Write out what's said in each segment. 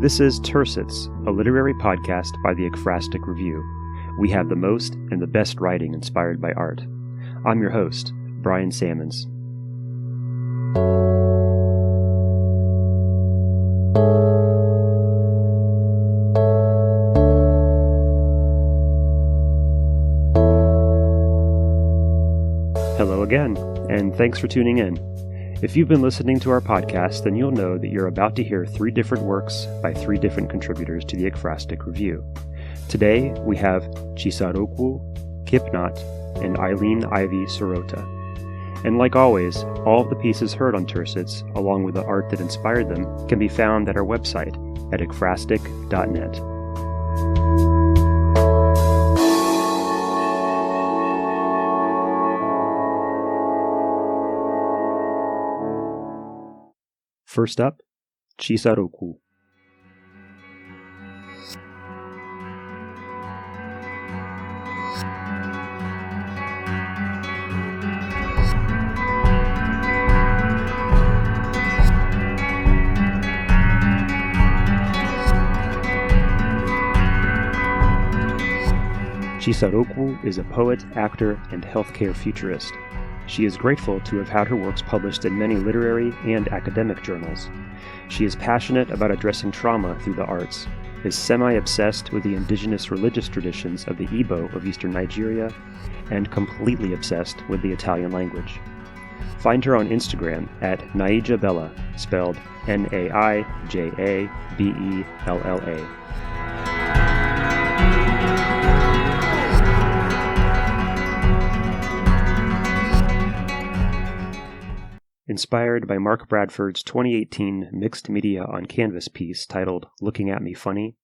This is TERcets, a literary podcast by the Ekphrastic Review. We have the most and the best writing inspired by art. I'm your host, Brian Sammons. Hello again, and thanks for tuning in. If you've been listening to our podcast, then you'll know that you're about to hear 3 different works by 3 different contributors to the Ekphrastic Review. Today, we have Chisaraokwu, Kip Knott, and Eileen Ivey Sirota. And like always, all of the pieces heard on TERcets, along with the art that inspired them, can be found at our website at ekphrastic.net. First up, Chisaraokwu. Chisaraokwu is a poet, actor, and healthcare futurist. She is grateful to have had her works published in many literary and academic journals. She is passionate about addressing trauma through the arts, is semi-obsessed with the indigenous religious traditions of the Igbo of eastern Nigeria, and completely obsessed with the Italian language. Find her on Instagram at Naijabella, spelled Naijabella. Inspired by Mark Bradford's 2018 mixed media on canvas piece titled Looking at Me Funny,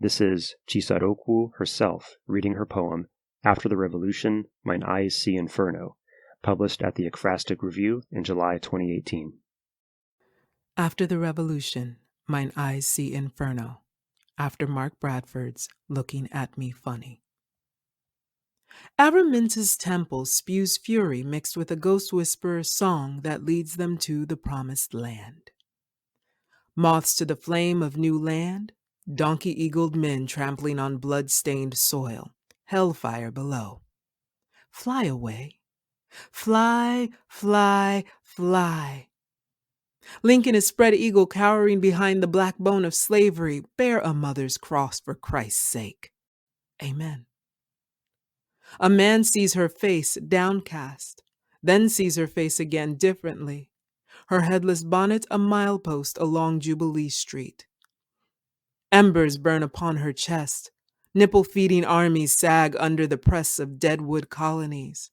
this is Chisaraokwu herself reading her poem, After the Revolution, Mine Eyes See Inferno, published at the Ekphrastic Review in July 2018. After the Revolution, Mine Eyes See Inferno, after Mark Bradford's Looking at Me Funny. Araminta's temple spews fury mixed with a ghost whisperer's song that leads them to the promised land. Moths to the flame of new land, donkey-eagled men trampling on blood-stained soil, hellfire below. Fly away. Fly, fly, fly. Lincoln is spread eagle cowering behind the black bone of slavery. Bear a mother's cross for Christ's sake. Amen. A man sees her face downcast, then sees her face again differently, her headless bonnet a milepost along Jubilee Street. Embers burn upon her chest, nipple-feeding armies sag under the press of deadwood colonies.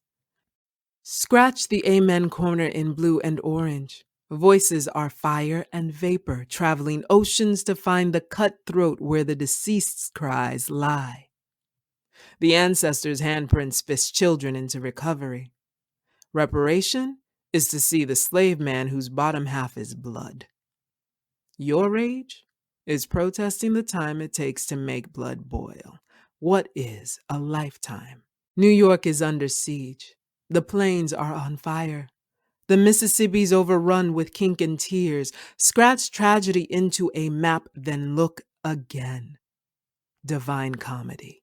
Scratch the Amen corner in blue and orange. Voices are fire and vapor, traveling oceans to find the cutthroat where the deceased's cries lie. The ancestors' handprints fist children into recovery. Reparation is to see the slave man whose bottom half is blood. Your rage is protesting the time it takes to make blood boil. What is a lifetime? New York is under siege. The plains are on fire. The Mississippi's overrun with kink and tears. Scratch tragedy into a map, then look again. Divine comedy.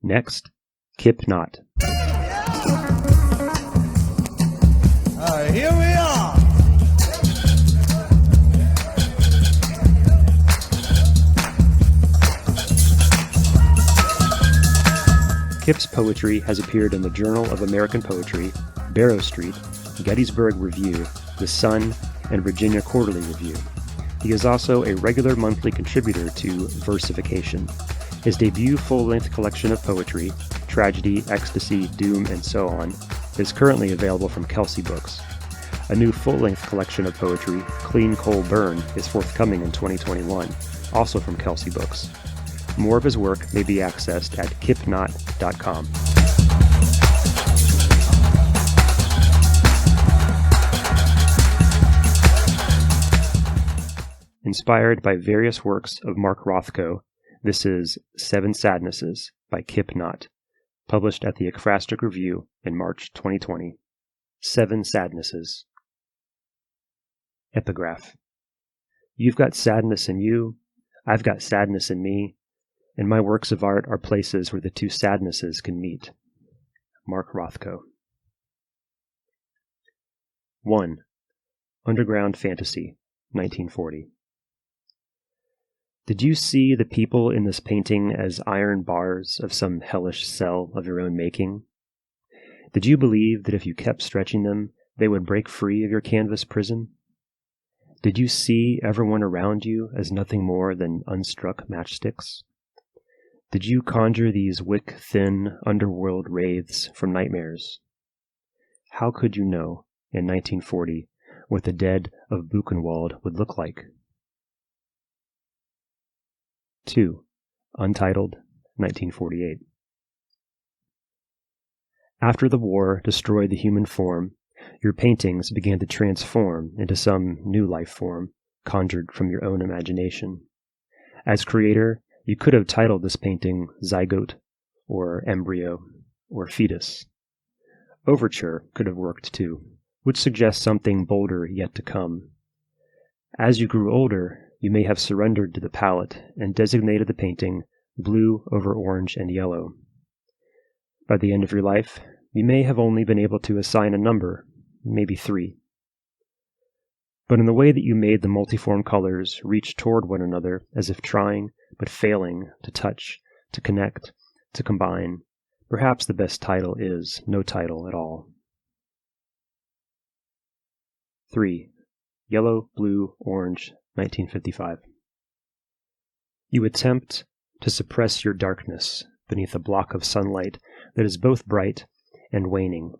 Next, Kip Knott. Here we are. Kip's poetry has appeared in the Journal of American Poetry, Barrow Street, Gettysburg Review, The Sun, and Virginia Quarterly Review. He is also a regular monthly contributor to Versification. His debut full-length collection of poetry, Tragedy, Ecstasy, Doom, and So On, is currently available from Kelsey Books. A new full-length collection of poetry, Clean Coal Burn, is forthcoming in 2021, also from Kelsey Books. More of his work may be accessed at kipknott.com. Inspired by various works of Mark Rothko, this is Seven Sadnesses by Kip Knott, published at the Ekphrastic Review in March 2020. Seven Sadnesses. Epigraph. You've got sadness in you, I've got sadness in me, and my works of art are places where the two sadnesses can meet. Mark Rothko. 1. Underground Fantasy, 1940. Did you see the people in this painting as iron bars of some hellish cell of your own making? Did you believe that if you kept stretching them, they would break free of your canvas prison? Did you see everyone around you as nothing more than unstruck matchsticks? Did you conjure these wick-thin underworld wraiths from nightmares? How could you know, in 1940, what the dead of Buchenwald would look like? 2. Untitled, 1948. After the war destroyed the human form, your paintings began to transform into some new life form, conjured from your own imagination. As creator, you could have titled this painting Zygote, or Embryo, or Fetus. Overture could have worked too, which suggests something bolder yet to come. As you grew older, you may have surrendered to the palette and designated the painting blue over orange and yellow. By the end of your life, you may have only been able to assign a number, maybe 3. But in the way that you made the multiform colors reach toward one another as if trying, but failing, to touch, to connect, to combine, perhaps the best title is no title at all. 3. Yellow, blue, orange, 1955. You attempt to suppress your darkness beneath a block of sunlight that is both bright and waning.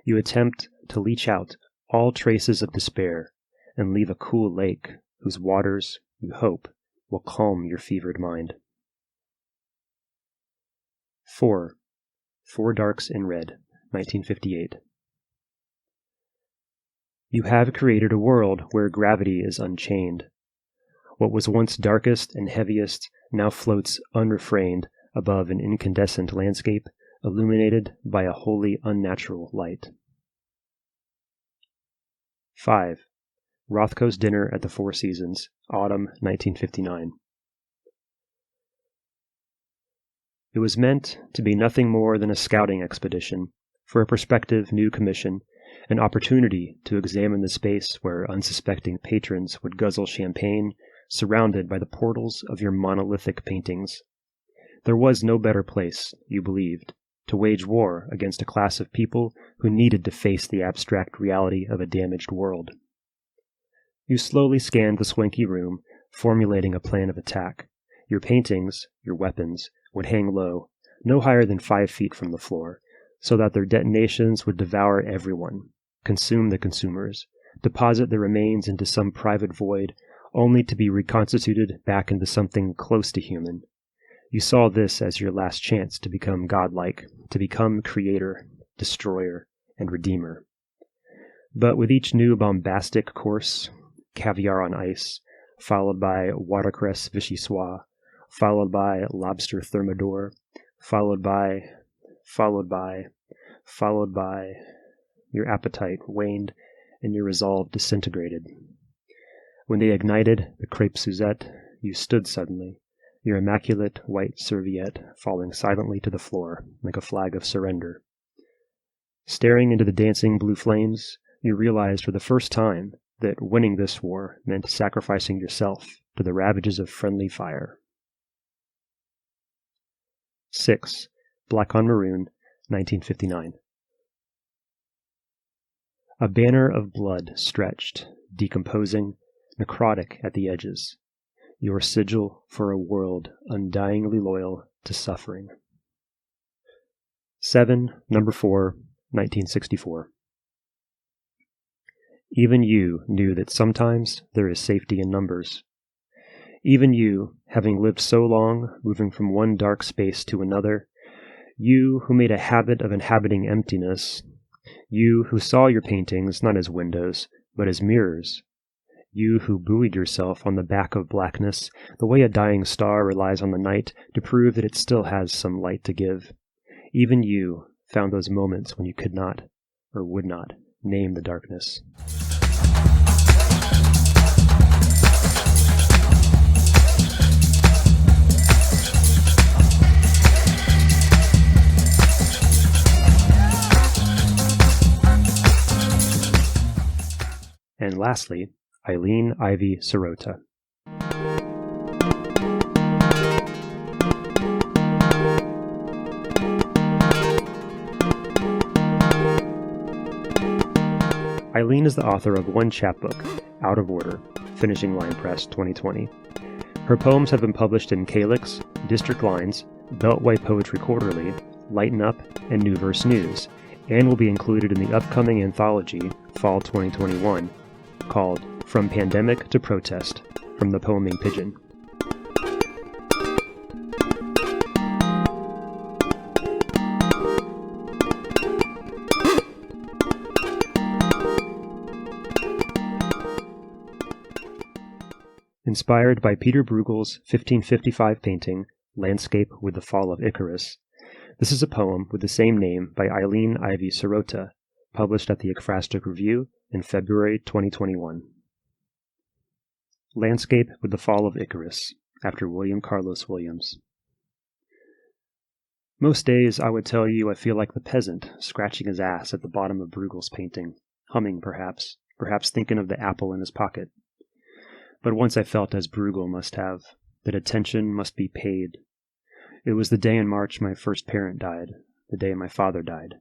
You attempt to leach out all traces of despair and leave a cool lake whose waters, you hope, will calm your fevered mind. 4. Four Darks in Red, 1958. You have created a world where gravity is unchained. What was once darkest and heaviest now floats unrefrained above an incandescent landscape illuminated by a wholly unnatural light. 5. Rothko's Dinner at the Four Seasons, Autumn 1959. It was meant to be nothing more than a scouting expedition for a prospective new commission, an opportunity to examine the space where unsuspecting patrons would guzzle champagne surrounded by the portals of your monolithic paintings. There was no better place, you believed, to wage war against a class of people who needed to face the abstract reality of a damaged world. You slowly scanned the swanky room, formulating a plan of attack. Your paintings, your weapons, would hang low, no higher than 5 feet from the floor, so that their detonations would devour everyone, consume the consumers, deposit the remains into some private void, only to be reconstituted back into something close to human. You saw this as your last chance to become godlike, to become creator, destroyer, and redeemer. But with each new bombastic course, caviar on ice, followed by watercress vichyssoise, followed by lobster thermidor, followed by, your appetite waned and your resolve disintegrated. When they ignited the crepe Suzette, you stood suddenly, your immaculate white serviette falling silently to the floor like a flag of surrender. Staring into the dancing blue flames, you realized for the first time that winning this war meant sacrificing yourself to the ravages of friendly fire. 6. Black on Maroon, 1959. A banner of blood stretched, decomposing, necrotic at the edges, your sigil for a world undyingly loyal to suffering. 7. Number 4, 1964. Even you knew that sometimes there is safety in numbers. Even you, having lived so long, moving from one dark space to another, you who made a habit of inhabiting emptiness, you who saw your paintings not as windows, but as mirrors, You who buoyed yourself on the back of blackness, the way a dying star relies on the night to prove that it still has some light to give. Even you found those moments when you could not, or would not, name the darkness. And lastly, Eileen Ivey Sirota. Eileen is the author of one chapbook, Out of Order, Finishing Line Press 2020. Her poems have been published in Calyx, District Lines, Beltway Poetry Quarterly, Lighten Up, and New Verse News, and will be included in the upcoming anthology, Fall 2021, called From Pandemic to Protest, from the Poeming Pigeon. Inspired by Peter Bruegel's 1555 painting, Landscape with the Fall of Icarus, this is a poem with the same name by Eileen Ivey Sirota, published at the Ekphrastic Review in February 2021. Landscape with the Fall of Icarus, after William Carlos Williams. Most days I would tell you I feel like the peasant scratching his ass at the bottom of Bruegel's painting, humming perhaps thinking of the apple in his pocket. But once I felt as Bruegel must have, that attention must be paid. It was the day in March my first parent died, the day my father died.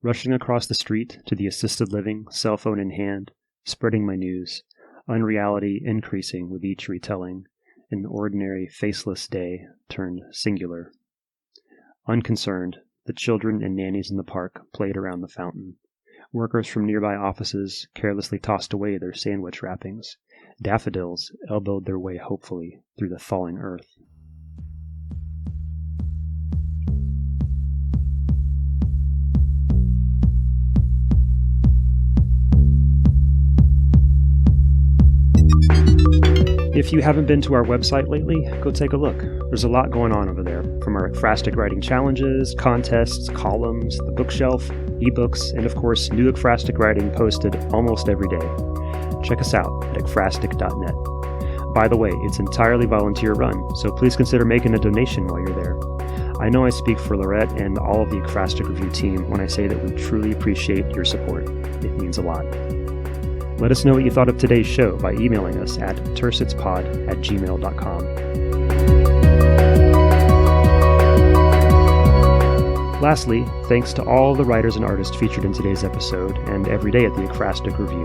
Rushing across the street to the assisted living, cell phone in hand, spreading my news, unreality increasing with each retelling, an ordinary, faceless day turned singular. Unconcerned, the children and nannies in the park played around the fountain. Workers from nearby offices carelessly tossed away their sandwich wrappings. Daffodils elbowed their way hopefully through the thawing earth. If you haven't been to our website lately, go take a look. There's a lot going on over there, from our Ekphrastic writing challenges, contests, columns, the bookshelf, ebooks, and of course, new Ekphrastic writing posted almost every day. Check us out at ekphrastic.net. By the way, it's entirely volunteer run, so please consider making a donation while you're there. I know I speak for Lorette and all of the Ekphrastic Review team when I say that we truly appreciate your support. It means a lot. Let us know what you thought of today's show by emailing us at tercetspod@gmail.com. Lastly, thanks to all the writers and artists featured in today's episode and every day at the Ekphrastic Review.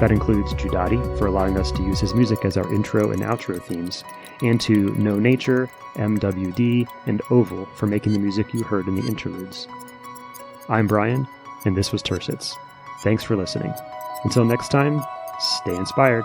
That includes Judati for allowing us to use his music as our intro and outro themes, and to No Nature, MWD, and Oval for making the music you heard in the interludes. I'm Brian, and this was TERcets. Thanks for listening. Until next time, stay inspired.